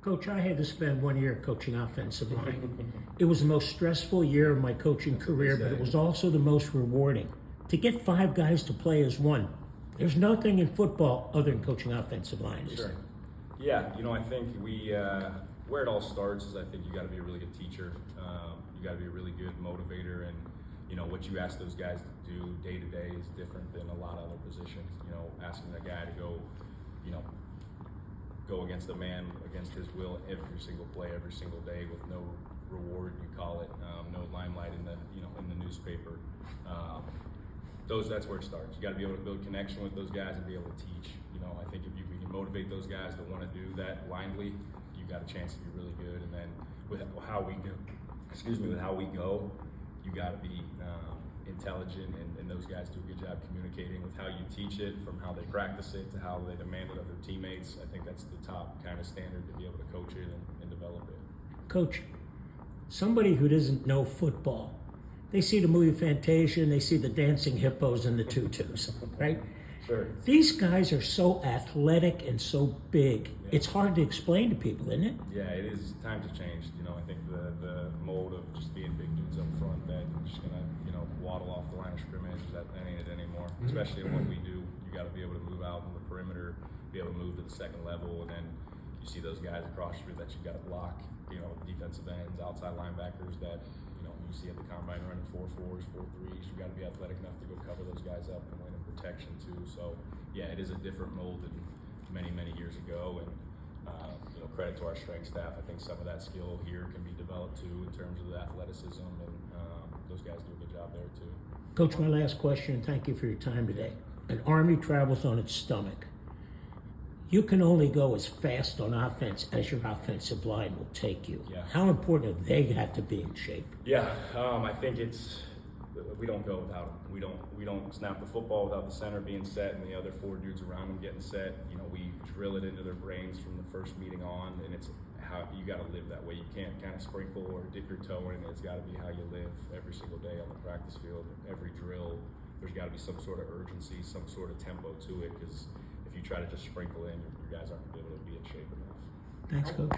Coach, I had to spend 1 year coaching offensive line. It was the most stressful year of my coaching career, but it was also the most rewarding. To get 5 guys to play as one, there's nothing in football other than coaching offensive line. Sure. Yeah, I think where it all starts is I think you got to be a really good teacher. You got to be a really good motivator, and what you ask those guys to do day to day is different than a lot of other positions. Asking that guy to go against a man against his will every single play, every single day with no reward, you call it, no limelight in the newspaper. That's where it starts. You got to be able to build connection with those guys and be able to teach. I think if you can motivate those guys to want to do that blindly, you got a chance to be really good. And then with how we go, you got to be intelligent, and those guys do a good job communicating with how you teach it, from how they practice it to how they demand it of their teammates. I think that's the top kind of standard to be able to coach it and develop it. Coach, somebody who doesn't know football, they see the movie Fantasia and they see the dancing hippos and the tutus, right? Sure. These guys are so athletic and so big. Yeah. It's hard to explain to people, isn't it? Yeah, it is. Times have changed. I think the mold of just being big dudes up front that are just gonna waddle off the line of scrimmage, that ain't it anymore. Mm-hmm. Especially in what we do, you got to be able to move out on the perimeter, be able to move to the second level, and then you see those guys across the street that you got to block. Defensive ends, outside linebackers that you see at the combine running 4.4s, 4.3s. You got to be athletic enough to go cover those guys up and win in protection too. So yeah, it is a different mold than many years ago, and credit to our strength staff. I think some of that skill here can be developed too in terms of the athleticism, and those guys do a good job there too. Coach, my last question, and thank you for your time today. An Army travels on its stomach. You can only go as fast on offense as your offensive line will take you. Yeah. How important do they have to be in shape? Yeah, I think we don't go without them. We don't snap the football without the center being set and the other 4 dudes around them getting set. We drill it into their brains from the first meeting on, and it's how you got to live that way. You can't kind of sprinkle or dip your toe in. It's got to be how you live every single day on the practice field. Every drill, there's got to be some sort of urgency, some sort of tempo to it, because if you try to just sprinkle in, your guys aren't going to be able to be in shape enough. Thanks, Coach.